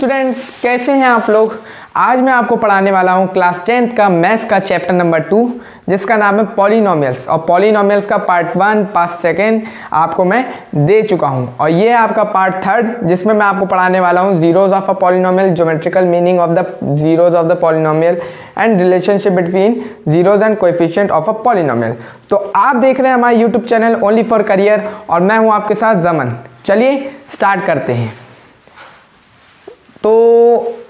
Students, कैसे हैं आप लोग। आज मैं आपको पढ़ाने वाला हूं क्लास 10th का मैथ्स का चैप्टर नंबर 2 जिसका नाम है पॉलिनोमियल्स। और पॉलिनोमियल्स का पार्ट 1 पार्ट 2 आपको मैं दे चुका हूं और ये है आपका पार्ट 3 जिसमें मैं आपको पढ़ाने वाला हूं zeros of a polynomial, geometrical meaning of the zeros of the polynomial and relationship between zeros and coefficient of a polynomial. तो आप देख रहे हैं हमारा YouTube channel only for career और मैं हूँ आपके साथ जमन। चलिए स्टार्ट करते हैं। तो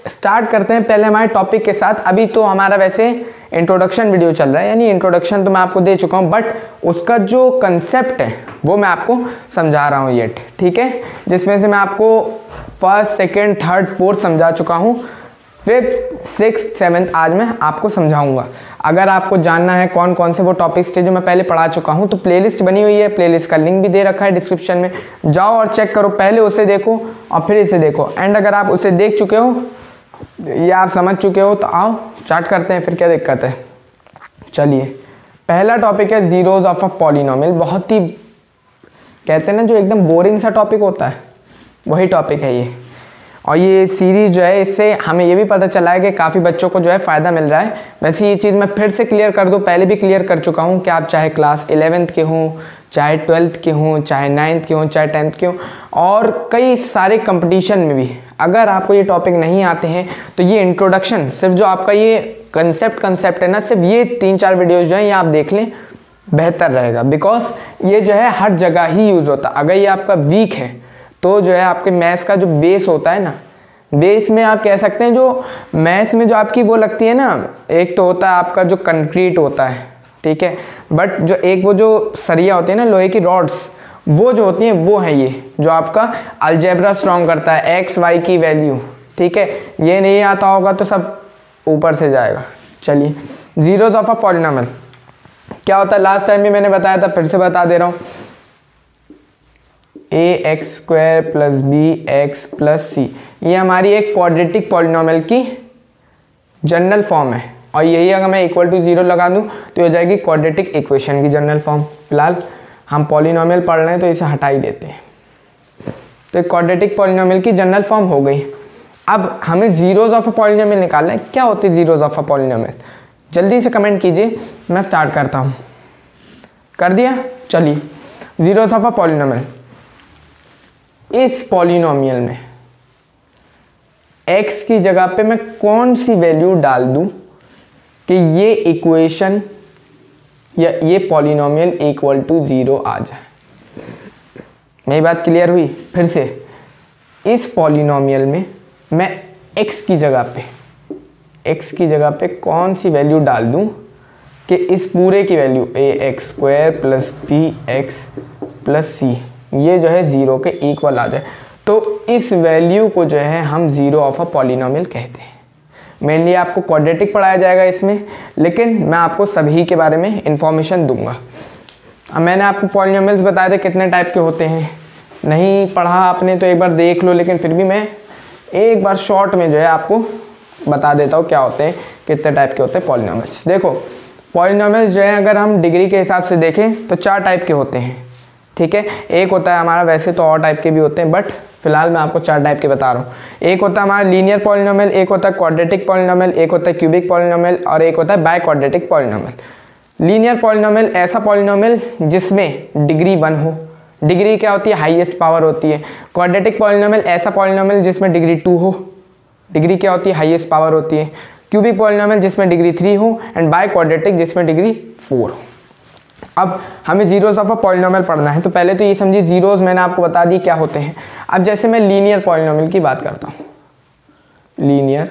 स्टार्ट करते हैं पहले हमारे टॉपिक के साथ। अभी तो हमारा वैसे इंट्रोडक्शन वीडियो चल रहा है, यानी इंट्रोडक्शन तो मैं आपको दे चुका हूँ, बट उसका जो कंसेप्ट है वो मैं आपको समझा रहा हूँ ये, ठीक है। जिसमें से मैं आपको फर्स्ट, सेकंड, थर्ड, फोर्थ समझा चुका हूँ। फिफ्थ, सिक्स्थ, सेवन्थ आज मैं आपको समझाऊंगा। अगर आपको जानना है कौन कौन से वो टॉपिक्स थे जो मैं पहले पढ़ा चुका हूँ तो प्लेलिस्ट बनी हुई है, प्लेलिस्ट का लिंक भी दे रखा है डिस्क्रिप्शन में, जाओ और चेक करो। पहले उसे देखो और फिर इसे देखो। एंड अगर आप उसे देख चुके हो या आप समझ चुके हो तो आओ स्टार्ट करते हैं, फिर क्या दिक्कत है। चलिए, पहला टॉपिक है जीरोज ऑफ अ पॉलिनोमियल। बहुत ही कहते हैं ना जो एकदम बोरिंग सा टॉपिक होता है वही टॉपिक है ये। और ये सीरीज जो है इससे हमें ये भी पता चला है कि काफ़ी बच्चों को जो है फ़ायदा मिल रहा है। वैसे ये चीज़ मैं फिर से क्लियर कर दूँ, पहले भी क्लियर कर चुका हूँ कि आप चाहे क्लास 11th के हों, चाहे 12th के हों, चाहे 9th के हों, चाहे 10th के हों और कई सारे कंपटीशन में भी अगर आपको ये टॉपिक नहीं आते हैं तो ये इंट्रोडक्शन, सिर्फ जो आपका ये कंसेप्ट है ना, सिर्फ ये 3-4 वीडियोज़ जो हैं ये आप देख लें, बेहतर रहेगा। बिकॉज ये जो है हर जगह ही यूज़ होता है। अगर ये आपका वीक है तो जो है आपके मैथ्स का जो बेस होता है ना, बेस में आप कह सकते हैं जो मैथ्स में जो आपकी वो लगती है ना, एक तो होता है आपका जो कंक्रीट होता है, ठीक है, बट जो एक वो जो सरिया होती है ना, लोहे की रॉड्स, वो जो होती हैं वो है ये जो आपका अलजेब्रा स्ट्रॉन्ग करता है, एक्स वाई की वैल्यू, ठीक है। ये नहीं आता होगा तो सब ऊपर से जाएगा। चलिए, जीरोज ऑफ अ पॉलिनोमियल क्या होता है, लास्ट टाइम भी मैंने बताया था, फिर से बता दे रहा हूँ। ax² + bx + c ये हमारी एक क्वाड्रेटिक पॉलिनोमियल की जनरल फॉर्म है। और यही अगर मैं = 0 लगा दूं तो हो जाएगी क्वाड्रेटिक इक्वेशन की जनरल फॉर्म। फिलहाल हम पॉलिनोमियल पढ़ रहे हैं तो इसे हटा ही देते हैं। तो क्वाड्रेटिक पॉलिनोमियल की जनरल फॉर्म हो गई। अब हमें जीरोज ऑफ अ पॉलिनोमियल निकालना है। क्या होती है जीरोज ऑफ अ पॉलिनोमियल, जल्दी से कमेंट कीजिए, मैं स्टार्ट करता हूँ। कर दिया। चलिए, जीरोज ऑफ अ पॉलिनोमियल, इस पॉलिनोमियल में x की जगह पे मैं कौन सी वैल्यू डाल दूं कि ये इक्वेशन या ये पॉलिनोमियल = 0 आ जाए। मेरी बात क्लियर हुई? फिर से, इस पॉलिनोमियल में मैं x की जगह पे कौन सी वैल्यू डाल दूं कि इस पूरे की वैल्यू ax² + bx + c ये जो है 0 के इक्वल आ जाए। तो इस वैल्यू को जो है हम जीरो ऑफ अ पॉलिनोमियल कहते हैं। मेनली आपको क्वाड्रेटिक पढ़ाया जाएगा इसमें, लेकिन मैं आपको सभी के बारे में इंफॉर्मेशन दूंगा। अब मैंने आपको पॉलिनोमियल्स बताए थे कितने टाइप के होते हैं, नहीं पढ़ा आपने तो एक बार देख लो, लेकिन फिर भी मैं एक बार शॉर्ट में जो है आपको बता देता हूँ क्या होते हैं, कितने टाइप के होते हैं पॉलिनोमियल्स। देखो, पॉलिनोमियल्स जो है अगर हम डिग्री के हिसाब से देखें तो 4 टाइप के होते हैं, ठीक है। एक होता है हमारा, वैसे तो और टाइप के भी होते हैं बट फिलहाल मैं आपको 4 टाइप के बता रहा हूँ। एक होता है हमारा लीनियर पॉलिनोमियल, एक होता है क्वाड्रेटिक पॉलिनोमियल, एक होता है क्यूबिक पॉलिनोमियल और एक होता है by quadratic polynomial. Linear polynomial ऐसा पॉलिनोमियल जिसमें डिग्री 1 हो। डिग्री क्या होती है? हाईएस्ट पावर होती है। क्वाड्रेटिक पॉलिनोमियल ऐसा पॉलिनोमियल जिसमें डिग्री 2 हो। डिग्री क्या होती है? हाईएस्ट पावर होती है। क्यूबिक पॉलिनोमियल जिसमें डिग्री 3 हो एंड बाय क्वाड्रेटिक जिसमें डिग्री 4 हो। अब हमें जीरोज ऑफ अ पॉलिनोमियल पढ़ना है तो पहले तो ये समझिए जीरोज मैंने आपको बता दी क्या होते हैं। अब जैसे मैं लीनियर पॉलिनोमियल की बात करता हूँ, लीनियर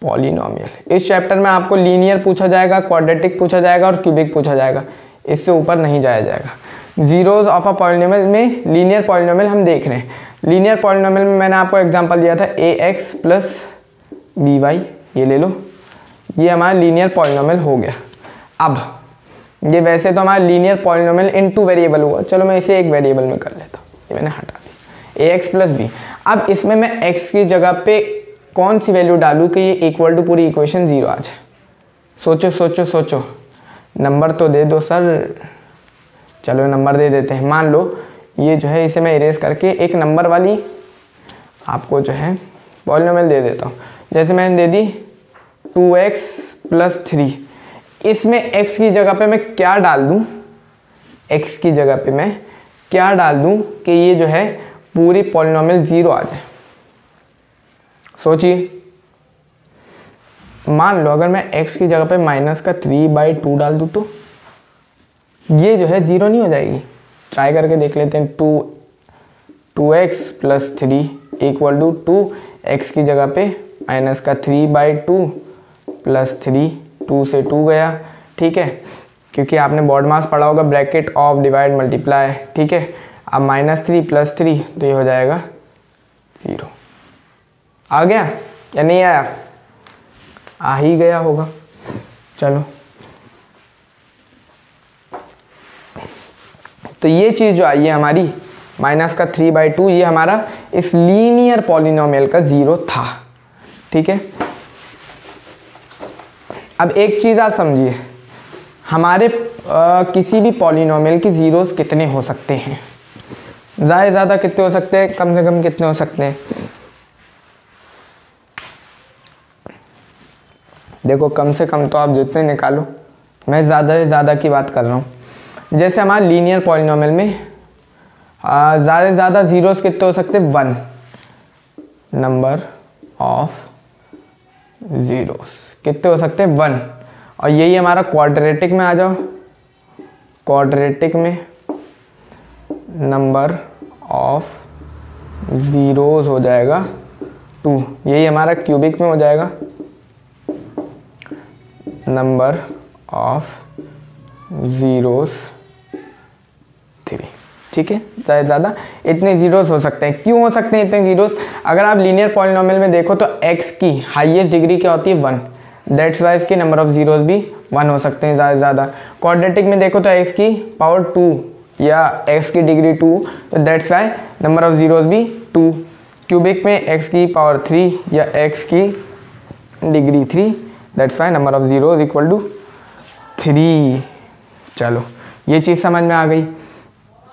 पॉलिनोमियल, इस चैप्टर में आपको लीनियर पूछा जाएगा, क्वाड्रेटिक पूछा जाएगा और क्यूबिक पूछा जाएगा, इससे ऊपर नहीं जाया जाएगा। जीरोज ऑफ अ पॉलिनोमियल में लीनियर पॉलिनोमियल हम देख रहे हैं। लीनियर पॉलिनोमियल में मैंने आपको एग्जांपल दिया था ax + by, ये ले लो, ये हमारा लीनियर पॉलिनोमियल हो गया। अब ये वैसे तो हमारा लीनियर पॉलिनोमियल इन 2 वेरिएबल हुआ, चलो मैं इसे एक वेरिएबल में कर लेता हूँ, ये मैंने हटा दी, ax + b। अब इसमें मैं x की जगह पे कौन सी वैल्यू डालूँ कि ये = पूरी इक्वेशन 0 आ जाए। सोचो सोचो सोचो, नंबर तो दे दो सर। चलो नंबर दे देते हैं। मान लो ये जो है इसे मैं इरेज करके एक नंबर वाली आपको जो है पॉलिनोमियल दे देता हूँ। जैसे मैंने दे दी 2x + 3, इसमें x की जगह पे मैं क्या डाल दूँ, x की जगह पे मैं क्या डाल दूँ कि ये जो है पूरी पॉलिनोमियल 0 आ जाए। सोचिए, मान लो अगर मैं x की जगह पे -3/2 डाल दूँ तो ये जो है 0 नहीं हो जाएगी। ट्राई करके देख लेते हैं। 2x + 3 = 2, x की जगह पे -3/2 + 3, 2 से 2 गया, ठीक है, क्योंकि आपने बॉड मास पढ़ा होगा, ब्रैकेट ऑफ डिवाइड मल्टीप्लाई, ठीक है। अब -3 + 3 तो ये हो जाएगा 0। आ गया या नहीं आया? आ ही गया होगा। चलो, तो ये चीज़ जो आई है हमारी -3/2, ये हमारा इस लीनियर पॉलिनोमियल का 0 था, ठीक है। अब एक चीज़ आप समझिए, हमारे किसी भी पॉलिनोमियल के ज़ीरोस कितने हो सकते हैं? ज़्यादा से ज़्यादा कितने हो सकते हैं, कम से कम कितने हो सकते हैं? देखो, कम से कम तो आप जितने निकालो, मैं ज़्यादा से ज़्यादा की बात कर रहा हूँ। जैसे हमारे लीनियर पॉलिनोमियल में ज़्यादा से ज़्यादा ज़ीरोस कितने हो सकते हैं? 1 नंबर ऑफ ज़ीरोस कितने हो सकते हैं? 1। और यही हमारा क्वाड्रेटिक में आ जाओ, क्वाड्रेटिक में नंबर ऑफ ज़ीरोस हो जाएगा 2। यही हमारा क्यूबिक में हो जाएगा नंबर ऑफ ज़ीरोस 3, ठीक है। ज़्यादा से ज़्यादा इतने ज़ीरोस हो सकते हैं। क्यों हो सकते हैं इतने ज़ीरोस? अगर आप लीनियर पॉलिनोमियल में देखो तो x की हाईएस्ट डिग्री क्या होती है? 1। दैट्स वाई इसके नंबर ऑफ ज़ीरोस भी 1 हो सकते हैं ज़्यादा से ज़्यादा। क्वाड्रेटिक में देखो तो x की पावर 2 या x की डिग्री 2, तो that's why number of zeros भी 2। क्यूबिक में x की पावर 3 या x की degree 3, that's why number of zeros = 3। चलो, ये चीज़ समझ में आ गई।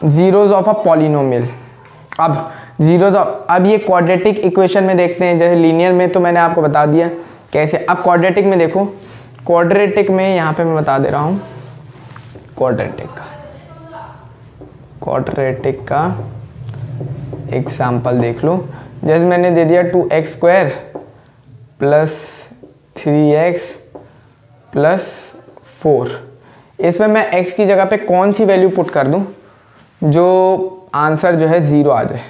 Zeros of a polynomial. अब ये क्वाड्रेटिक इक्वेशन में देखते हैं। जैसे लीनियर में तो मैंने आपको बता दिया कैसे। अब क्वाड्रेटिक में देखो, क्वाड्रेटिक में यहाँ पे मैं बता दे रहा हूँ क्वाड्रेटिक का एग्जाम्पल देख लो। जैसे मैंने दे दिया 2x² + 3x + 4। इसमें मैं x की जगह पे कौन सी वैल्यू पुट कर दूं जो आंसर जो है 0 आ जाए?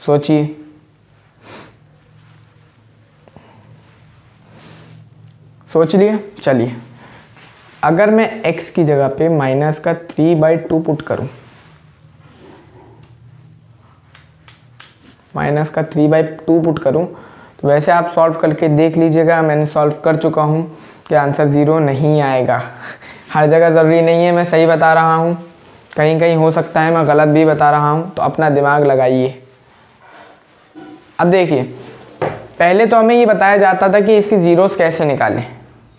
सोचिए, सोच लिए? चलिए, अगर मैं x की जगह पे -3/2 पुट करूं, -3/2 पुट करूं, तो वैसे आप सॉल्व करके देख लीजिएगा। मैंने सॉल्व कर चुका हूं कि आंसर 0 नहीं आएगा। हर जगह ज़रूरी नहीं है मैं सही बता रहा हूं, कहीं कहीं हो सकता है मैं गलत भी बता रहा हूं, तो अपना दिमाग लगाइए। अब देखिए, पहले तो हमें ये बताया जाता था कि इसके ज़ीरोस कैसे निकालें,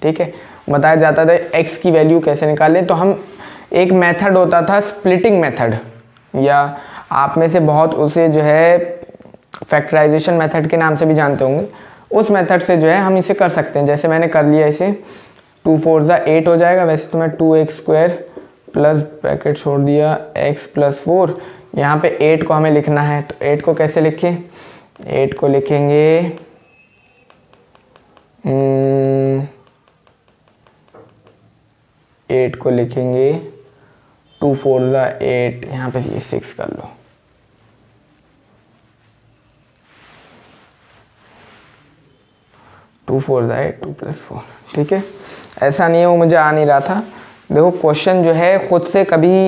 ठीक है। बताया जाता था x की वैल्यू कैसे निकालें। तो हम एक मेथड होता था स्प्लिटिंग मेथड, या आप में से बहुत उसे जो है फैक्टराइजेशन मेथड के नाम से भी जानते होंगे। उस मेथड से जो है हम इसे कर सकते हैं। जैसे मैंने कर लिया, इसे 2 4 8 हो जाएगा। वैसे तो मैं 2x² प्लस ब्रैकेट छोड़ दिया x + 4, यहाँ पे 8 को हमें लिखना है। तो 8 को कैसे लिखें? 8 को लिखेंगे 8 को लिखेंगे 2 4 8, यहाँ पे ये 6 कर लो। 2 4 8, 2 + 4, ठीक है। ऐसा नहीं है वो मुझे आ नहीं रहा था। देखो, क्वेश्चन जो है खुद से कभी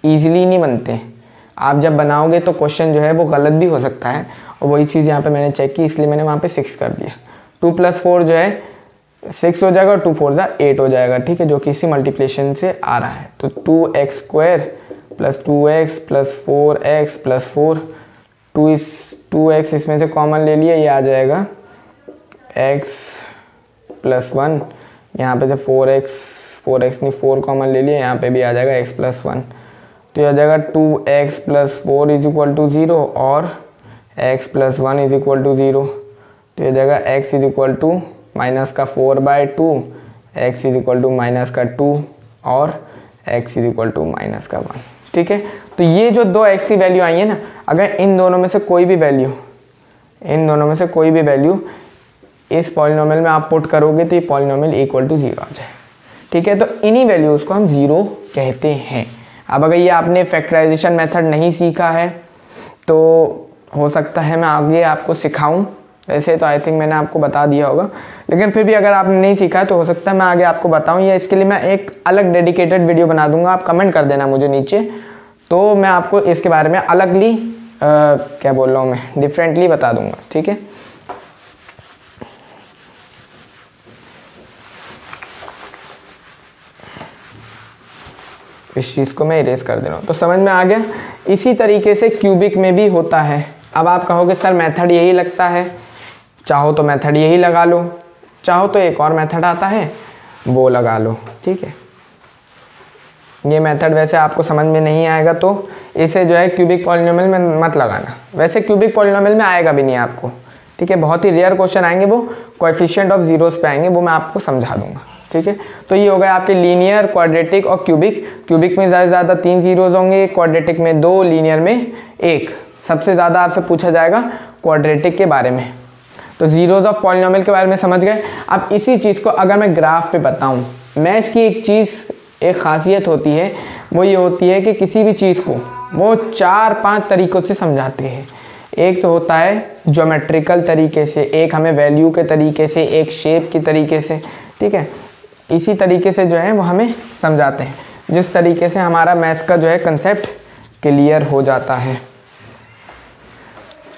इजीली नहीं बनते। आप जब बनाओगे तो क्वेश्चन जो है वो गलत भी हो सकता है, और वही चीज़ यहाँ पे मैंने चेक की, इसलिए मैंने वहाँ पे 6 कर दिया। 2 + 4 जो है 6 हो जाएगा, 2 4 8 हो जाएगा, ठीक है, जो कि इसी मल्टीप्लिकेशन से आ रहा है। तो 2x² + 2x + 4x + 4, 2x इसमें से कॉमन ले लिया, ये आ जाएगा x + 1। यहाँ पे से 4x नहीं 4 कॉमन ले लिया, यहाँ पे भी आ जाएगा x + 1। तो ये आ जाएगा 2x + 4 = 0 और x plus 1 is equal to 0, तो ये जाएगा x is equal to minus का 4/2, x is equal to minus का 2 और x is equal to minus का 1। ठीक है, तो ये जो दो x की वैल्यू आई है ना, अगर इन दोनों में से कोई भी वैल्यू इस पॉलिनोमियल में आप पुट करोगे तो ये पॉलिनोमियल इक्वल टू 0 आ जाए। ठीक है, तो इन्हीं वैल्यूज़ को हम 0 कहते हैं। अब अगर ये आपने फैक्टराइजेशन मेथड नहीं सीखा है तो हो सकता है मैं आगे आपको सिखाऊं, वैसे तो आई थिंक मैंने आपको बता दिया होगा, लेकिन फिर भी अगर आपने नहीं सीखा है तो हो सकता है मैं आगे आपको बताऊं, या इसके लिए मैं एक अलग डेडिकेटेड वीडियो बना दूंगा। आप कमेंट कर देना मुझे नीचे, तो मैं आपको इसके बारे में अलगली क्या बोल रहा हूँ मैं, डिफरेंटली बता दूंगा। ठीक है, इस चीज़ को मैं इरेज कर दे रहा हूँ, तो समझ में आ गया। इसी तरीके से क्यूबिक में भी होता है। अब आप कहोगे सर मेथड यही लगता है, चाहो तो मेथड यही लगा लो, चाहो तो एक और मेथड आता है वो लगा लो। ठीक है, ये मेथड वैसे आपको समझ में नहीं आएगा तो इसे जो है क्यूबिक पॉलिनोमियल में मत लगाना, वैसे क्यूबिक पॉलिनोमियल में आएगा भी नहीं आपको। ठीक है, बहुत ही रेयर क्वेश्चन आएंगे, वो कोएफिशिएंट ऑफ जीरोस पे आएंगे, वो मैं आपको समझा दूंगा। ठीक है, तो ये हो गया आपके लीनियर, क्वाड्रेटिक और क्यूबिक। क्यूबिक में ज़्यादा से ज़्यादा 3 जीरोज होंगे, क्वाड्रेटिक में 2, लीनियर में 1। सबसे ज़्यादा आपसे पूछा जाएगा क्वाड्रेटिक के बारे में। तो जीरोज ऑफ पॉलिनोमियल के बारे में समझ गए। अब इसी चीज़ को अगर मैं ग्राफ पे बताऊँ, मैथ्स की एक खासियत होती है, वो ये होती है कि किसी भी चीज़ को वो 4-5 तरीक़ों से समझाते हैं। एक तो होता है ज्योमेट्रिकल तरीके से, एक हमें वैल्यू के तरीके से, एक शेप के तरीके से। ठीक है, इसी तरीके से जो है वो हमें समझाते हैं, जिस तरीके से हमारा मैथ्स का जो है कंसेप्ट क्लियर हो जाता है।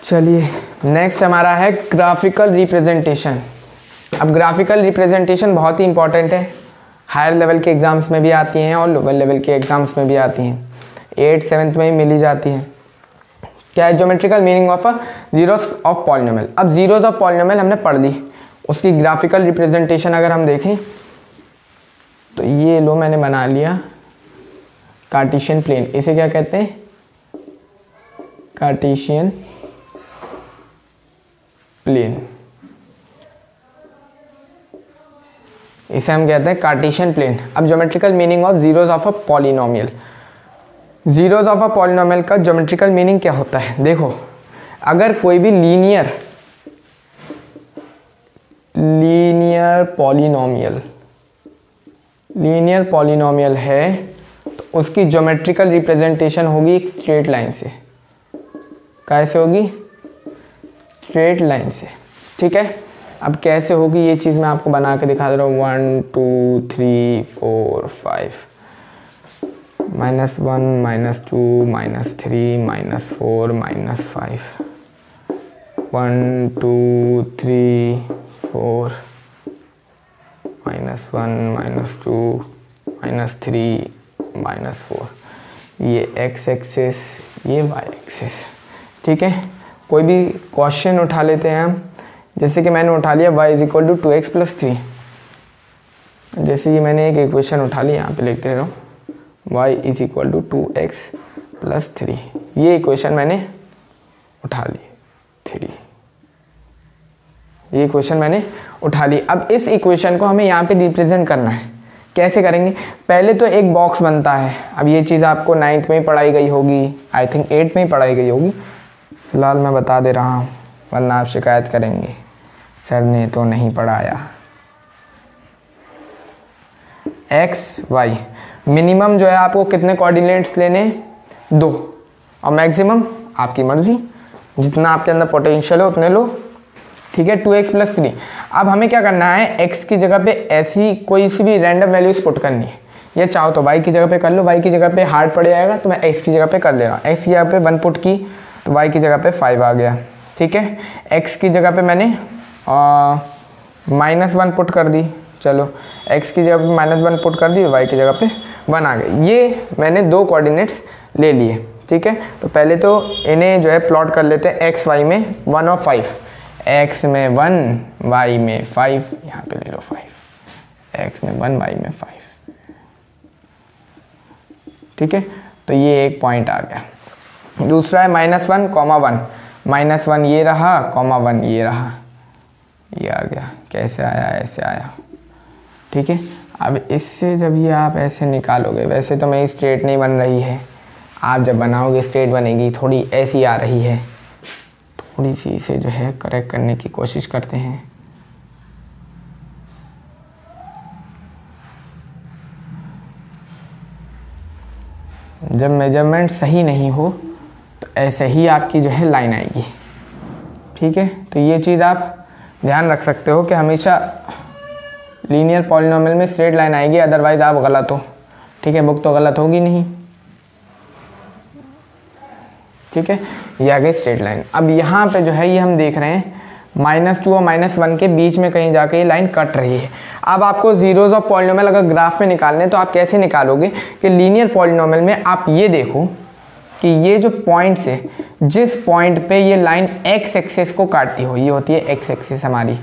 चलिए नेक्स्ट हमारा है ग्राफिकल रिप्रेजेंटेशन। अब ग्राफिकल रिप्रेजेंटेशन बहुत ही इंपॉर्टेंट है, हायर लेवल के एग्ज़ाम्स में भी आती हैं और लोअर लेवल के एग्ज़ाम्स में भी आती हैं, 8th 7th में ही मिली जाती है। क्या है geometrical meaning of zeros of polynomial. अब जीरोस ऑफ पॉलिनोमियल हमने पढ़ ली, उसकी ग्राफिकल रिप्रेजेंटेशन अगर हम देखें तो ये लो मैंने बना लिया कार्टेशियन प्लेन। इसे क्या कहते हैं? Cartesian plane. इसे हम कहते हैं कार्टेशियन प्लेन। अब geometrical meaning of zeros of a polynomial. Zeros of a polynomial का ज्योमेट्रिकल मीनिंग क्या होता है? देखो, अगर कोई भी लीनियर पॉलिनोमियल है तो उसकी ज्योमेट्रिकल रिप्रेजेंटेशन होगी एक स्ट्रेट लाइन से। कैसे होगी? स्ट्रेट लाइन से। ठीक है, अब कैसे होगी ये चीज़ मैं आपको बना के दिखा दे रहा हूँ। 1 2 3 4 5 -1 -2 -3 -4 -5 1 2 3 4 -1 -2 -3 -4। ये x एक्सिस, ये y एक्सिस। ठीक है, कोई भी क्वेश्चन उठा लेते हैं हम, जैसे कि मैंने उठा लिया y = 2x + 3। जैसे कि मैंने एक इक्वेशन उठा ली, यहाँ पे लिखते रहो y = 2x + 3। ये इक्वेशन मैंने उठा ली 3, ये इक्वेशन मैंने उठा ली। अब इस इक्वेशन को हमें यहाँ पे रिप्रेजेंट करना है। कैसे करेंगे? पहले तो एक बॉक्स बनता है। अब ये चीज़ आपको 9th में ही पढ़ाई गई होगी, आई थिंक 8th में ही पढ़ाई गई होगी, फिलहाल मैं बता दे रहा हूँ वरना आप शिकायत करेंगे सर ने तो नहीं पढ़ाया। एक्स वाई मिनिमम जो है आपको कितने कोऑर्डिनेट्स लेने? 2, और मैक्सिमम आपकी मर्जी, जितना आपके अंदर पोटेंशियल है उतने लो। ठीक है, 2x + 3। अब हमें क्या करना है, x की जगह पे ऐसी कोई सी भी रैंडम वैल्यूज पुट करनी है। ये चाहो तो y की जगह पे कर लो, y की जगह पे हार्ड पड़ जाएगा तो मैं x की जगह पे कर ले रहा हूँ। x की जगह पे 1 पुट की तो y की जगह पे 5 आ गया। ठीक है, x की जगह पे मैंने -1 पुट कर दी, चलो x की जगह पे -1 पुट कर दी, y की जगह पे 1 आ गया। ये मैंने 2 कोऑर्डिनेट्स ले लिए। ठीक है, तो पहले तो इन्हें जो है प्लॉट कर लेते हैं। x y में 1 और 5, x में 1 y में 5, यहाँ पे ले लो 5, x में 1 y में 5। ठीक है, तो ये एक पॉइंट आ गया। दूसरा है -1, 1 -1 ये रहा, -1 ये रहा, ये आ गया। कैसे आया? ऐसे आया। ठीक है, अब इससे जब ये आप ऐसे निकालोगे, वैसे तो मेरी स्ट्रेट नहीं बन रही है, आप जब बनाओगे स्ट्रेट बनेगी, थोड़ी ऐसी आ रही है, थोड़ी सी इसे जो है करेक्ट करने की कोशिश करते हैं। जब मेजरमेंट सही नहीं हो तो ऐसे ही आपकी जो है लाइन आएगी। ठीक है, तो ये चीज़ आप ध्यान रख सकते हो कि हमेशा लीनियर पॉलिनोमियल में स्ट्रेट लाइन आएगी, अदरवाइज आप गलत हो। ठीक है, बुक तो गलत होगी नहीं। ठीक है, ये आ गई स्ट्रेट लाइन। अब यहाँ पे जो है ये हम देख रहे हैं -2 और -1 के बीच में कहीं जाके ये लाइन कट रही है। अब आपको जीरोज ऑफ पॉलिनोमियल अगर ग्राफ में निकालने तो आप कैसे निकालोगे कि लीनियर पॉलिनोमियल में आप ये देखो कि ये जो पॉइंट्स है, जिस पॉइंट पे ये लाइन एक्स एक्सिस को काटती हो, ये होती है एक्स एक्सिस हमारी,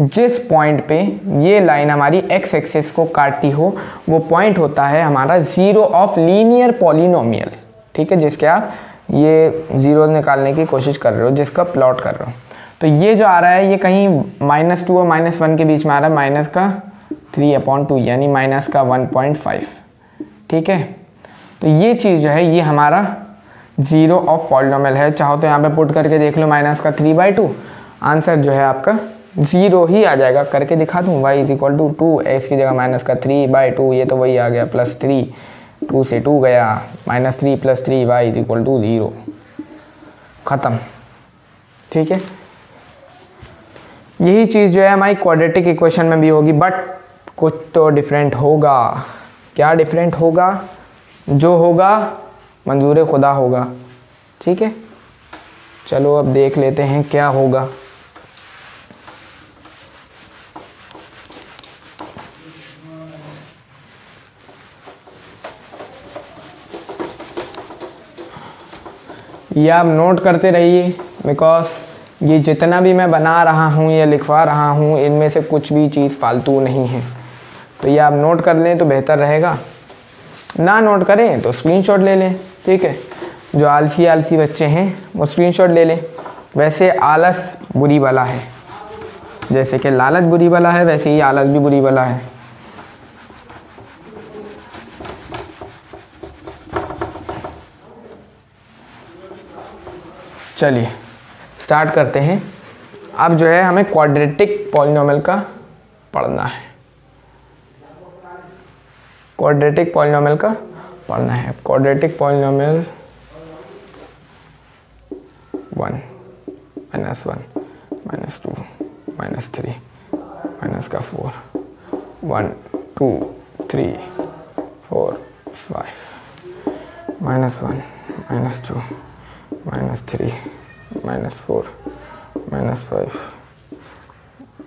जिस पॉइंट पे ये लाइन हमारी एक्स एक्सिस को काटती हो वो पॉइंट होता है हमारा जीरो ऑफ लीनियर पॉलिनोमियल। ठीक है, जिसके आप ये जीरो निकालने की कोशिश कर रहे हो, जिसका प्लॉट कर रहे हो। तो ये जो आ रहा है ये कहीं -2 और -1 के बीच में आ रहा है, -3/2 यानी -1.5। ठीक है, तो ये चीज़ जो है ये हमारा जीरो ऑफ पॉलिनोमियल है। चाहो तो यहाँ पे पुट करके देख लो -3/2, आंसर जो है आपका 0 ही आ जाएगा। करके दिखा दूँ, y = 2, x की जगह -3/2, ये तो वही आ गया +3, 2 से 2 गया, -3 + 3 y = 0, ख़त्म। ठीक है, यही चीज़ जो है हमारी क्वाड्रेटिक इक्वेशन में भी होगी, बट कुछ तो डिफरेंट होगा। क्या डिफरेंट होगा? जो होगा मंजूर खुदा होगा। ठीक है, चलो अब देख लेते हैं क्या होगा। ये आप नोट करते रहिए, बिकॉज ये जितना भी मैं बना रहा हूँ या लिखवा रहा हूँ इनमें से कुछ भी चीज़ फालतू नहीं है। तो ये आप नोट कर लें तो बेहतर रहेगा, ना नोट करें तो स्क्रीनशॉट ले लें। ठीक है, जो आलसी बच्चे हैं वो स्क्रीनशॉट ले लें। वैसे आलस बुरी बला है, जैसे कि लालच बुरी बला है वैसे ही आलस भी बुरी बला है। चलिए स्टार्ट करते हैं। अब जो है हमें क्वाड्रेटिक पॉलिनोमियल का पढ़ना है, क्वाड्रेटिक पॉलिनोमियल का पढ़ना है। Quadratic polynomial 1 -1 -2 -3 -4 1 2 3 4 5 -1 -2 -3 -4 -5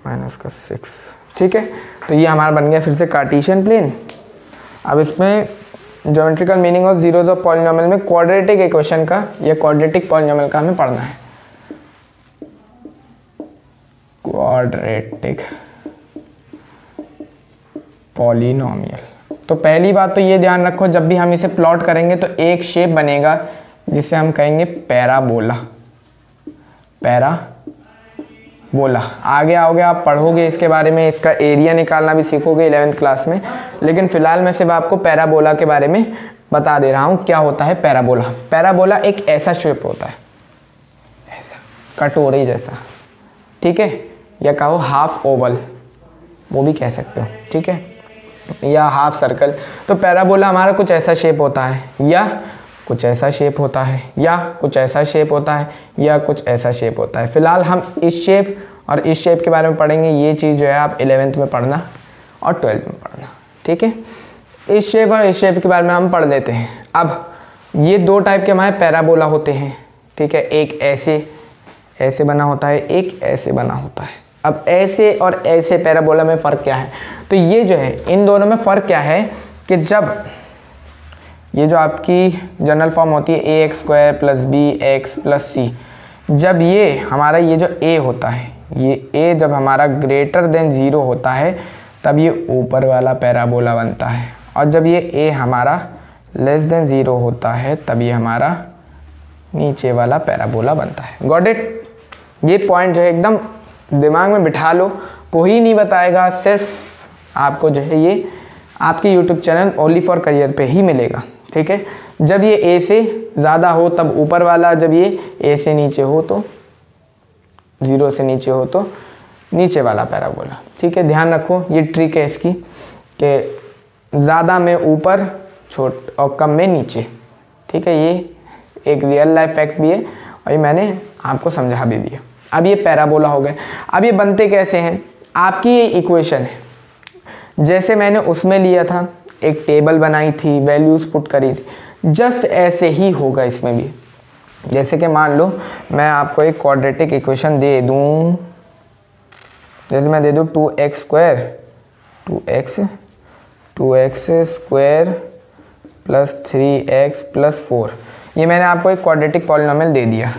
-6। ठीक है, तो ये हमारा बन गया फिर से कार्टेशियन प्लेन। अब इसमें geometrical meaning of zeros of polynomial में क्वाड्रेटिक इक्वेशन का या क्वाड्रेटिक पॉलिनोमियल का हमें पढ़ना है। Quadratic polynomial. तो पहली बात तो ये ध्यान रखो, जब भी हम इसे प्लॉट करेंगे तो एक शेप बनेगा जिसे हम कहेंगे पैराबोला। पैराबोला आगे आओगे आप पढ़ोगे इसके बारे में, इसका एरिया निकालना भी सीखोगे 11th क्लास में। लेकिन फिलहाल मैं सिर्फ आपको पैराबोला के बारे में बता दे रहा हूँ क्या होता है पैराबोला। पैराबोला एक ऐसा शेप होता है, ऐसा कटोरे जैसा, ठीक है, या कहो हाफ ओवल, वो भी कह सकते हो, ठीक है, या हाफ सर्कल। तो पैराबोला हमारा कुछ ऐसा शेप होता है, या कुछ ऐसा शेप होता है, या कुछ ऐसा शेप होता है, या कुछ ऐसा शेप होता है। फिलहाल हम इस शेप और इस शेप के बारे में पढ़ेंगे। ये चीज़ जो है आप 11th में पढ़ना और 12th में पढ़ना, ठीक है। इस शेप और इस शेप के बारे में हम पढ़ लेते हैं। अब ये दो टाइप के हमारे पैराबोला होते हैं, ठीक है। एक ऐसे बना होता है, एक ऐसे बना होता है। अब ऐसे और ऐसे पैराबोला में फ़र्क क्या है? तो ये जो है इन दोनों में फ़र्क क्या है कि जब ये जो आपकी जनरल फॉर्म होती है ax² + bx + c, जब ये हमारा ये जो a होता है, ये a जब हमारा ग्रेटर देन 0 होता है तब ये ऊपर वाला पैराबोला बनता है, और जब ये a हमारा लेस देन 0 होता है तब ये हमारा नीचे वाला पैराबोला बनता है। Got it? ये पॉइंट जो है एकदम दिमाग में बिठा लो, कोई नहीं बताएगा, सिर्फ आपको जो है ये आपके YouTube channel only for career पे ही मिलेगा। ठीक है, जब ये ए से ज़्यादा हो तब ऊपर वाला, जब ये ए से नीचे हो तो 0 से नीचे हो तो नीचे वाला पैराबोला। ठीक है, ध्यान रखो, ये ट्रिक है इसकी कि ज़्यादा में ऊपर, छोट और कम में नीचे। ठीक है, ये एक रियल लाइफ फैक्ट भी है और ये मैंने आपको समझा भी दिया। अब ये पैराबोला हो गए। अब ये बनते कैसे हैं? आपकी ये इक्वेशन है, जैसे मैंने उसमें लिया था, एक टेबल बनाई थी, वैल्यूज़ पुट करी थी, जस्ट ऐसे ही होगा इसमें भी। जैसे कि मान लो मैं आपको एक क्वाड्रेटिक इक्वेशन दे दूं, जैसे मैं दे दूं 2x square plus 3x plus 4। ये मैंने आपको एक क्वाड्रेटिक पॉलिनोमियल दे दिया।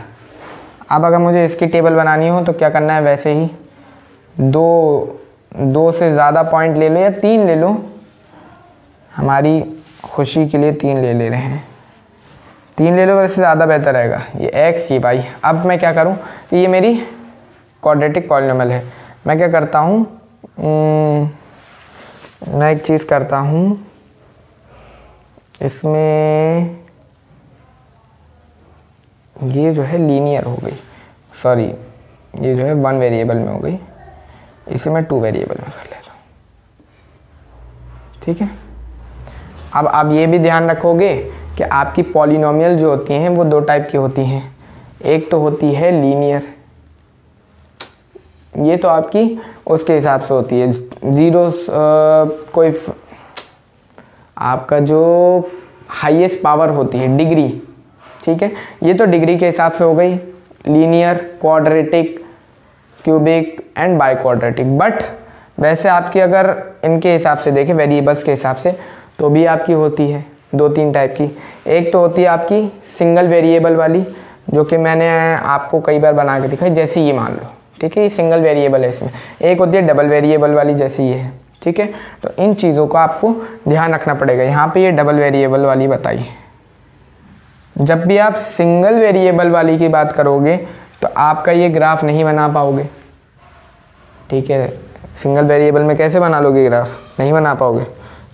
अब अगर मुझे इसकी टेबल बनानी हो तो क्या करना है? वैसे ही दो से ज़्यादा पॉइंट ले लो या 3 ले लो, हमारी खुशी के लिए 3 ले रहे हैं, 3 ले लो, वैसे ज़्यादा बेहतर रहेगा। ये x ये y। अब मैं क्या करूँ कि ये मेरी क्वाड्रेटिक पॉलिनोमियल है, मैं क्या करता हूँ, मैं एक चीज़ करता हूँ, इसमें ये जो है लीनियर हो गई, सॉरी ये जो है 1 वेरिएबल में हो गई, इसे मैं 2 वेरिएबल में कर लेता हूँ। ठीक है, अब आप ये भी ध्यान रखोगे कि आपकी पॉलिनोमियल जो होती हैं वो 2 टाइप की होती हैं। एक तो होती है लीनियर, ये तो आपकी उसके हिसाब से होती है, जीरोस कोई आपका जो हाईएस्ट पावर होती है डिग्री। ठीक है, ये तो डिग्री के हिसाब से हो गई, linear, quadratic, cubic and by quadratic. But वैसे आपकी अगर इनके हिसाब से देखें, वेरिएबल्स के हिसाब से, तो भी आपकी होती है 2-3 टाइप की। एक तो होती है आपकी सिंगल वेरिएबल वाली, जो कि मैंने आपको कई बार बना के दिखाई, जैसे ये मान लो। ठीक है, ये सिंगल वेरिएबल है इसमें। एक होती है डबल वेरिएबल वाली, जैसे ये है। ठीक है, तो इन चीज़ों का आपको ध्यान रखना पड़ेगा। यहाँ पे ये डबल वेरिएबल वाली बताई। जब भी आप सिंगल वेरिएबल वाली की बात करोगे तो आपका ये ग्राफ नहीं बना पाओगे। ठीक है, सिंगल वेरिएबल में कैसे बना लोगे ग्राफ? नहीं बना पाओगे।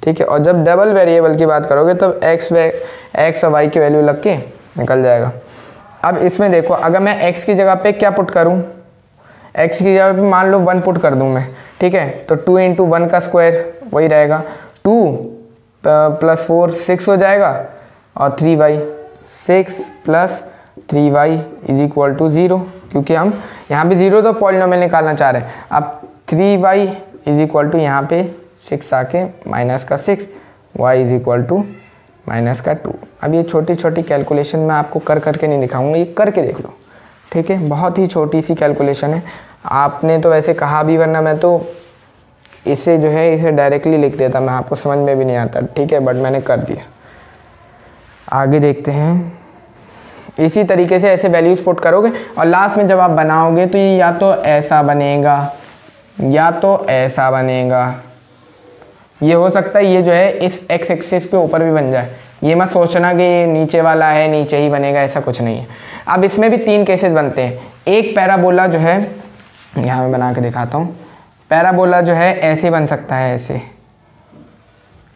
ठीक है, और जब डबल वेरिएबल की बात करोगे तब एक्स और वाई की वैल्यू लग के निकल जाएगा। अब इसमें देखो, अगर मैं x की जगह पे क्या पुट करूँ, x की जगह पे मान लो 1 पुट कर दूँ मैं। ठीक है, तो 2 × 1 का स्क्वायर वही रहेगा, 2 + 4 6 हो जाएगा, और 3y 6 + 3y = 0, क्योंकि हम यहाँ पे 0 तो पॉलिनोमियल निकालना चाह रहे हैं। अब 3y = यहाँ पे 6 आके -6, y = -2। अब ये छोटी छोटी कैलकुलेशन मैं आपको करके नहीं दिखाऊंगा, ये करके देख लो। ठीक है, बहुत ही छोटी सी कैलकुलेशन है। आपने तो वैसे कहा भी, वरना मैं तो इसे जो है इसे डायरेक्टली लिख देता, मैं आपको समझ में भी नहीं आता। ठीक है, बट मैंने कर दिया। आगे देखते हैं। इसी तरीके से ऐसे वैल्यूज पुट करोगे और लास्ट में जब आप बनाओगे तो ये या तो ऐसा बनेगा या तो ऐसा बनेगा। ये हो सकता है ये जो है इस एक्स एक्सिस के ऊपर भी बन जाए। ये मत सोचना कि ये नीचे वाला है नीचे ही बनेगा, ऐसा कुछ नहीं है। अब इसमें भी 3 केसेस बनते हैं। एक पैराबोला जो है, यहाँ मैं बना के दिखाता हूँ। पैराबोला जो है ऐसे बन सकता है, ऐसे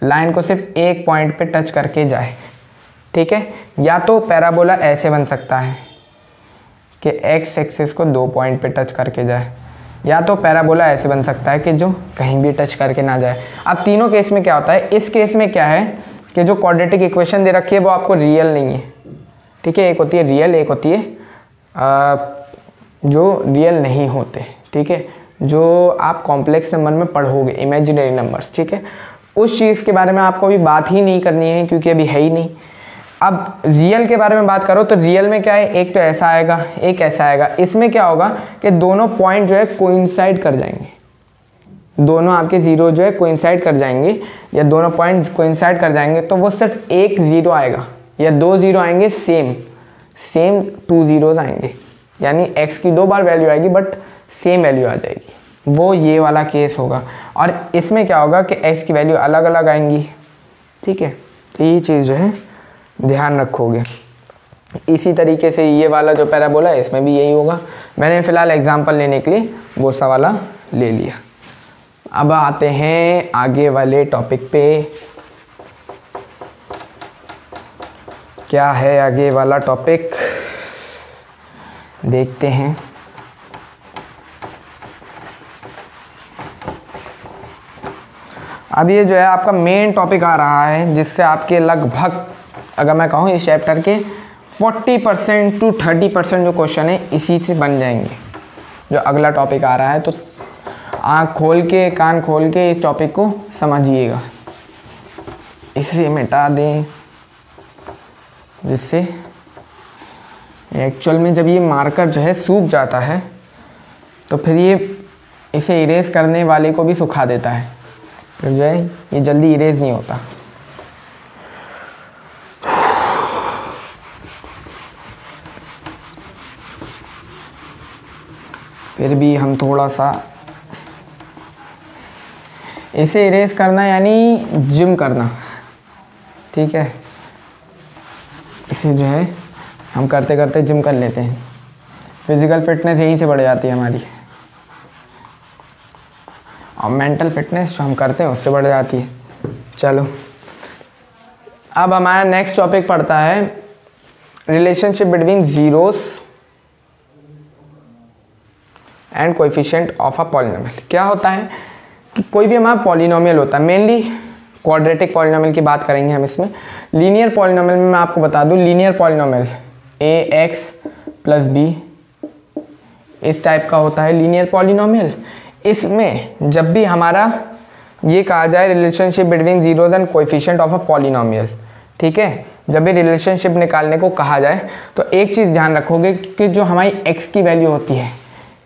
लाइन को सिर्फ एक पॉइंट पे टच करके जाए। ठीक है, या तो पैराबोला ऐसे बन सकता है कि एक्स एक्सिस को 2 पॉइंट पे टच करके जाए, या तो पैराबोला ऐसे बन सकता है कि जो कहीं भी टच करके ना जाए। अब तीनों केस में क्या होता है, इस केस में क्या है कि जो क्वाड्रेटिक इक्वेशन दे रखी है वो आपको रियल नहीं है। ठीक है, एक होती है रियल, एक होती है जो रियल नहीं होते। ठीक है, जो आप कॉम्प्लेक्स नंबर में पढ़ोगे, इमेजिनरी नंबर्स। ठीक है, उस चीज़ के बारे में आपको अभी बात ही नहीं करनी है क्योंकि अभी है ही नहीं। अब रियल के बारे में बात करो तो रियल में क्या है, एक तो ऐसा आएगा, एक ऐसा आएगा। इसमें क्या होगा कि दोनों पॉइंट जो है कोइंसाइड कर जाएंगे, दोनों आपके जीरो जो है कोइंसाइड कर जाएंगे, या दोनों पॉइंट कोइंसाइड कर जाएंगे, तो वो सिर्फ एक जीरो आएगा या 2 जीरो आएंगे, सेम 2 जीरोज आएंगे। यानी x की 2 बार वैल्यू आएगी बट सेम वैल्यू आ जाएगी, वो ये वाला केस होगा। और इसमें क्या होगा कि x की वैल्यू अलग अलग आएंगी। ठीक है, तो ये चीज़ जो है ध्यान रखोगे। इसी तरीके से ये वाला जो पैराबोला है इसमें भी यही होगा। मैंने फ़िलहाल एग्जांपल लेने के लिए वो सा वाला ले लिया। अब आते हैं आगे वाले टॉपिक पे। क्या है आगे वाला टॉपिक, देखते हैं। अब ये जो है आपका मेन टॉपिक आ रहा है, जिससे आपके लगभग अगर मैं कहूँ इस चैप्टर के 40% to 30% जो क्वेश्चन है इसी से बन जाएंगे। जो अगला टॉपिक आ रहा है तो आँख खोल के कान खोल के इस टॉपिक को समझिएगा। इसे मिटा दें, जिससे एक्चुअल में जब ये मार्कर जो है सूख जाता है तो फिर ये इसे इरेज करने वाले को भी सुखा देता है, फिर जो है ये जल्दी इरेज नहीं होता। फिर भी हम थोड़ा सा इसे इरेज करना यानी जिम करना, ठीक है। इसे जो है हम करते करते जिम कर लेते हैं। फिज़िकल फिटनेस यहीं से बढ़ जाती है हमारी, और मेंटल फिटनेस जो हम करते हैं उससे बढ़ जाती है। चलो अब हमारा नेक्स्ट टॉपिक पड़ता है relationship between zeros and coefficient of a polynomial. क्या होता है कि कोई भी हमारा पॉलिनोमियल होता है, मेनली क्वाड्रेटिक पॉलिनोमियल की बात करेंगे हम इसमें। लीनियर पॉलिनोमियल में मैं आपको बता दूं, linear polynomial ax plus B इस टाइप का होता है लीनियर पॉलिनोमियल। इसमें जब भी हमारा ये कहा जाए relationship between zeros and coefficient of a polynomial, ठीक है, जब भी रिलेशनशिप निकालने को कहा जाए तो एक चीज़ ध्यान रखोगे कि जो हमारी x की वैल्यू होती है,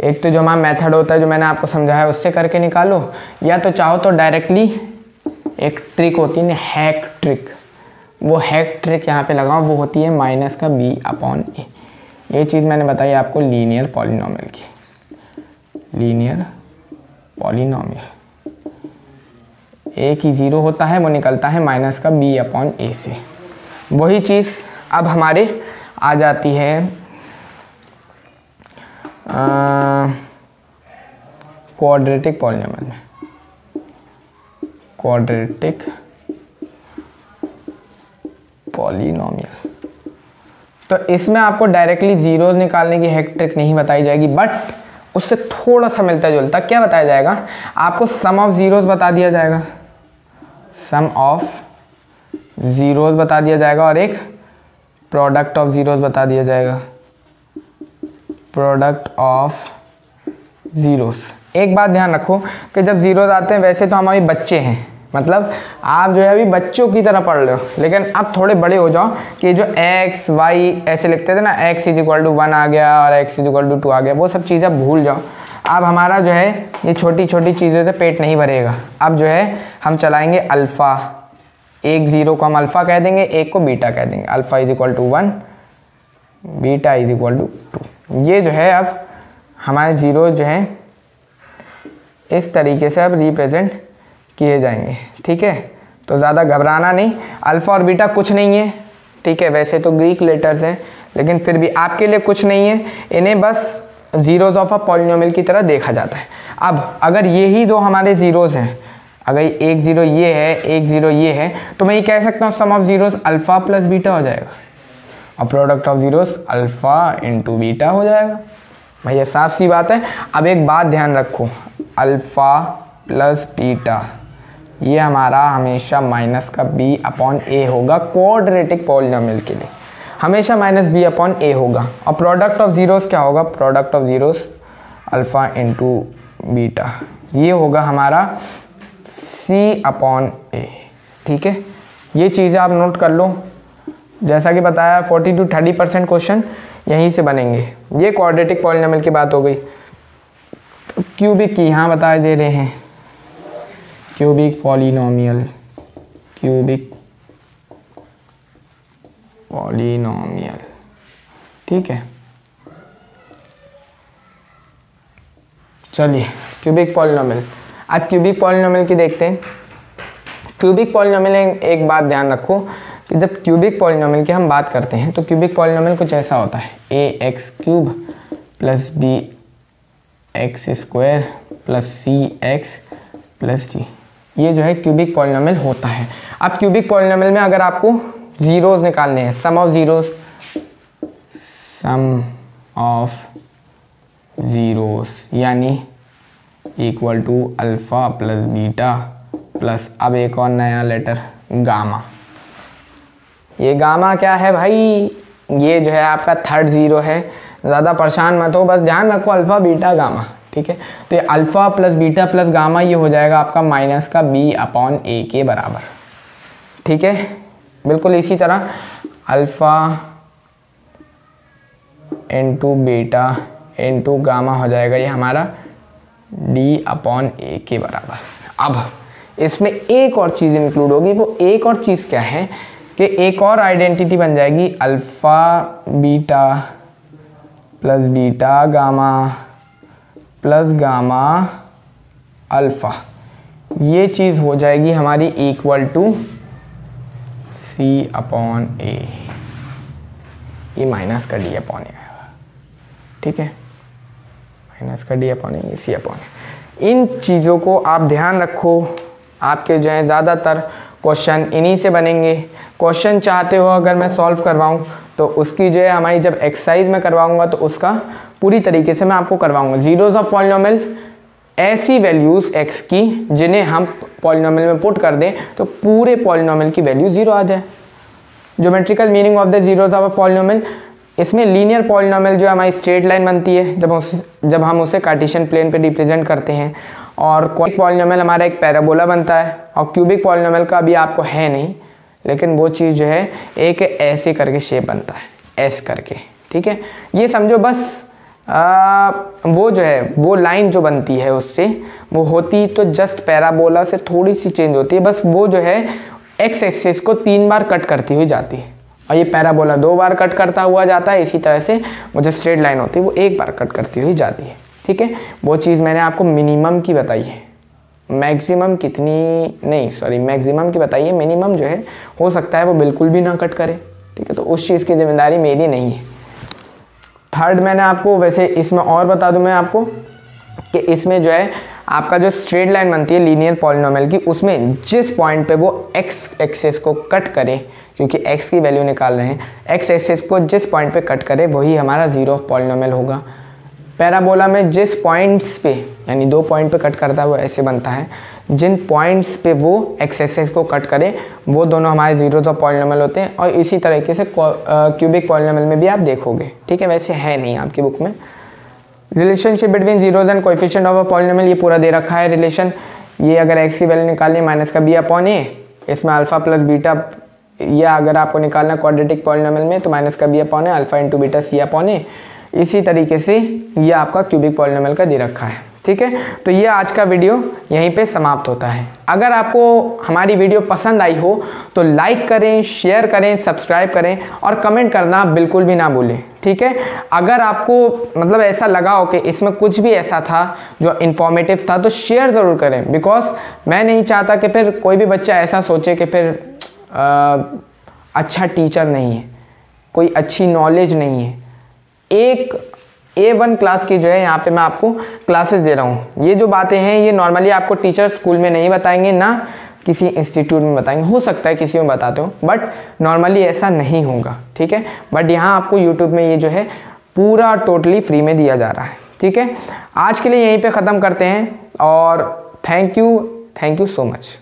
एक तो जो हमारा मेथड होता है जो मैंने आपको समझाया उससे करके निकालो, या तो चाहो तो डायरेक्टली एक ट्रिक होती है ना, हैक ट्रिक, वो हैक ट्रिक यहाँ पे लगाओ, वो होती है माइनस का b अपॉन ए। ये चीज़ मैंने बताई आपको लीनियर पॉलिनोमियल की। लीनियर पॉलिनोमियल ए की ज़ीरो होता है, वो निकलता है माइनस का b अपॉन ए से। वही चीज़ अब हमारे आ जाती है क्वाड्रेटिक पॉलिनोमियल में। क्वाड्रेटिक पॉलिनोमियल तो इसमें आपको डायरेक्टली जीरो निकालने की हैक ट्रिक नहीं बताई जाएगी, बट उससे थोड़ा सा मिलता जुलता। क्या बताया जाएगा आपको? सम ऑफ जीरोज बता दिया जाएगा, सम ऑफ जीरोज बता दिया जाएगा, और एक प्रोडक्ट ऑफ जीरोज बता दिया जाएगा, प्रोडक्ट ऑफ जीरोस। एक बात ध्यान रखो कि जब जीरोस आते हैं, वैसे तो हम अभी बच्चे हैं, मतलब आप जो है अभी बच्चों की तरह पढ़ रहे हो, लेकिन अब थोड़े बड़े हो जाओ कि जो x y ऐसे लिखते थे ना, x = 1 आ गया और x = 2 आ गया, वो सब चीज़ें भूल जाओ। अब हमारा जो है ये छोटी छोटी चीज़ों से पेट नहीं भरेगा। अब जो है हम चलाएंगे अल्फ़ा, एक ज़ीरो को हम अल्फ़ा कह देंगे, एक को बीटा कह देंगे। Alpha = 1, beta = 2। ये जो है अब हमारे ज़ीरो जो हैं इस तरीके से अब रिप्रेजेंट किए जाएंगे, ठीक है। तो ज़्यादा घबराना नहीं, अल्फ़ा और बीटा कुछ नहीं है, ठीक है। वैसे तो ग्रीक लेटर्स हैं, लेकिन फिर भी आपके लिए कुछ नहीं है, इन्हें बस ज़ीरोज़ ऑफ अ पॉलिनोमियल की तरह देखा जाता है। अब अगर यही दो हमारे ज़ीरोज़ हैं, अगर एक ज़ीरो ये है, एक ज़ीरो ये है, तो मैं ये कह सकता हूँ sum of zeros alpha plus beta हो जाएगा, और product of zeros alpha into beta हो जाएगा। भैया साफ सी बात है। अब एक बात ध्यान रखो, अल्फ़ा प्लस बीटा ये हमारा हमेशा माइनस का b अपॉन ए होगा। क्वाड्रेटिक पॉलिनोमियल के लिए हमेशा माइनस b अपॉन ए होगा। और प्रोडक्ट ऑफ जीरोस क्या होगा? Product of zeros alpha into beta, ये होगा हमारा c अपॉन ए, ठीक है। ये चीज़ें आप नोट कर लो। जैसा कि बताया 40 to 30% क्वेश्चन यहीं से बनेंगे। ये क्वाड्रेटिक पॉलिनोमियल की बात हो गई। क्यूबिक की यहाँ बता दे रहे हैं, क्यूबिक पॉलिनोमियल, क्यूबिक पॉलिनोमियल, ठीक है। चलिए क्यूबिक पॉलिनोमियल, आज क्यूबिक पॉलिनोमियल की देखते हैं। क्यूबिक पॉलिनोमियल एक बात ध्यान रखो कि जब क्यूबिक पॉलिनोमियल की हम बात करते हैं तो क्यूबिक पॉलिनोमियल कुछ ऐसा होता है, ax³ plus bx² plus cx+ d, ये जो है क्यूबिक पॉलिनोमियल होता है। अब क्यूबिक पॉलिनोमियल में अगर आपको जीरोस निकालने हैं, सम ऑफ जीरोस यानी equal to alpha plus beta plus अब एक और नया लेटर गामा। ये गामा क्या है भाई, ये जो है आपका थर्ड जीरो है, ज़्यादा परेशान मत हो, बस ध्यान रखो अल्फ़ा बीटा गामा, ठीक है। तो ये alpha plus beta plus gamma ये हो जाएगा आपका माइनस का b/a के बराबर, ठीक है। बिल्कुल इसी तरह alpha into beta into gamma हो जाएगा ये हमारा d/a के बराबर। अब इसमें एक और चीज़ इंक्लूड होगी, वो एक और चीज़ क्या है कि एक और आइडेंटिटी बन जाएगी alpha beta plus beta gamma plus gamma alpha, ये चीज़ हो जाएगी हमारी इक्वल टू c/a, ये माइनस का d/a आएगा, ठीक है, माइनस का d/a ये c/a। इन चीज़ों को आप ध्यान रखो, आपके जो है ज़्यादातर क्वेश्चन इन्हीं से बनेंगे। क्वेश्चन चाहते हो अगर मैं सॉल्व करवाऊँ तो उसकी जो है हमारी जब एक्सरसाइज में करवाऊँगा तो उसका पूरी तरीके से मैं आपको करवाऊँगा। जीरोस ऑफ पॉलिनोमियल, ऐसी वैल्यूज़ x की जिन्हें हम पॉलिनोमियल में पुट कर दें तो पूरे पॉलिनोमियल की वैल्यू ज़ीरो आ जाए। Geometrical meaning of the zeros of a polynomial, इसमें लीनियर पॉलिनोमियल जो हमारी स्ट्रेट लाइन बनती है जब हम उसे कार्टेशियन प्लेन पे रिप्रेजेंट करते हैं, और क्यूबिक पॉलिनोमियल हमारा एक पैराबोला बनता है, और क्यूबिक पॉलिनोमियल का अभी आपको है नहीं, लेकिन वो चीज़ जो है एक ऐसे करके शेप बनता है, एस करके, ठीक है। ये समझो बस वो जो है वो लाइन जो बनती है उससे वो होती तो जस्ट पैराबोला से थोड़ी सी चेंज होती है, बस वो जो है एक्स एक्सिस को 3 बार कट करती हुई जाती है, और ये पैराबोला 2 बार कट करता हुआ जाता है। इसी तरह से वो जो स्ट्रेट लाइन होती है वो 1 बार कट करती हुई जाती है, ठीक है। वो चीज़ मैंने आपको मिनिमम की बताई है, मैक्सिमम मैक्सिमम की बताई है, मिनिमम जो है हो सकता है वो बिल्कुल भी ना कट करे, ठीक है। तो उस चीज़ की जिम्मेदारी मेरी नहीं है। थर्ड मैंने आपको, वैसे इसमें और बता दूं मैं आपको कि इसमें जो है आपका जो स्ट्रेट लाइन बनती है लीनियर पॉलिनोमियल की, उसमें जिस पॉइंट पे वो एक्स एक्सिस को कट करे, क्योंकि एक्स की वैल्यू निकाल रहे हैं, एक्स एक्सिस को जिस पॉइंट पे कट करे वही हमारा जीरो ऑफ पॉलिनोमियल होगा। पैराबोला में जिस पॉइंट्स पे, यानी 2 पॉइंट पे कट करता है वो ऐसे बनता है, जिन पॉइंट्स पे वो एक्स एक्सिस को कट करे वो दोनों हमारे जीरोस ऑफ पॉलिनोमियल होते हैं। और इसी तरीके से क्यूबिक पॉलिनोमियल में भी आप देखोगे, ठीक है। वैसे है नहीं आपकी बुक में। Relationship between zeros and coefficient of a polynomial, ये पूरा दे रखा है रिलेशन। ये अगर एक्स की वैल्यू निकालनी है माइनस का b/a, इसमें अल्फा प्लस बीटा, या अगर आपको निकालना क्वाड्रेटिक पॉलिनोमियल में तो माइनस का b/a alpha into beta c/a। इसी तरीके से ये आपका क्यूबिक पॉलिनोमियल का दे रखा है, ठीक है। तो ये आज का वीडियो यहीं पे समाप्त होता है। अगर आपको हमारी वीडियो पसंद आई हो तो लाइक करें, शेयर करें, सब्सक्राइब करें और कमेंट करना बिल्कुल भी ना भूलें, ठीक है। अगर आपको मतलब ऐसा लगा हो कि इसमें कुछ भी ऐसा था जो इन्फॉर्मेटिव था तो शेयर ज़रूर करें, बिकॉज मैं नहीं चाहता कि फिर कोई भी बच्चा ऐसा सोचे कि फिर अच्छा टीचर नहीं है, कोई अच्छी नॉलेज नहीं है। एक A1 क्लास की जो है यहाँ पे मैं आपको क्लासेस दे रहा हूँ। ये जो बातें हैं ये नॉर्मली आपको टीचर स्कूल में नहीं बताएंगे, ना किसी इंस्टीट्यूट में बताएंगे, हो सकता है किसी में बताते हो, बट नॉर्मली ऐसा नहीं होगा, ठीक है। बट यहाँ आपको यूट्यूब में ये जो है पूरा टोटली फ्री में दिया जा रहा है, ठीक है। आज के लिए यहीं पे ख़त्म करते हैं और थैंक यू सो मच।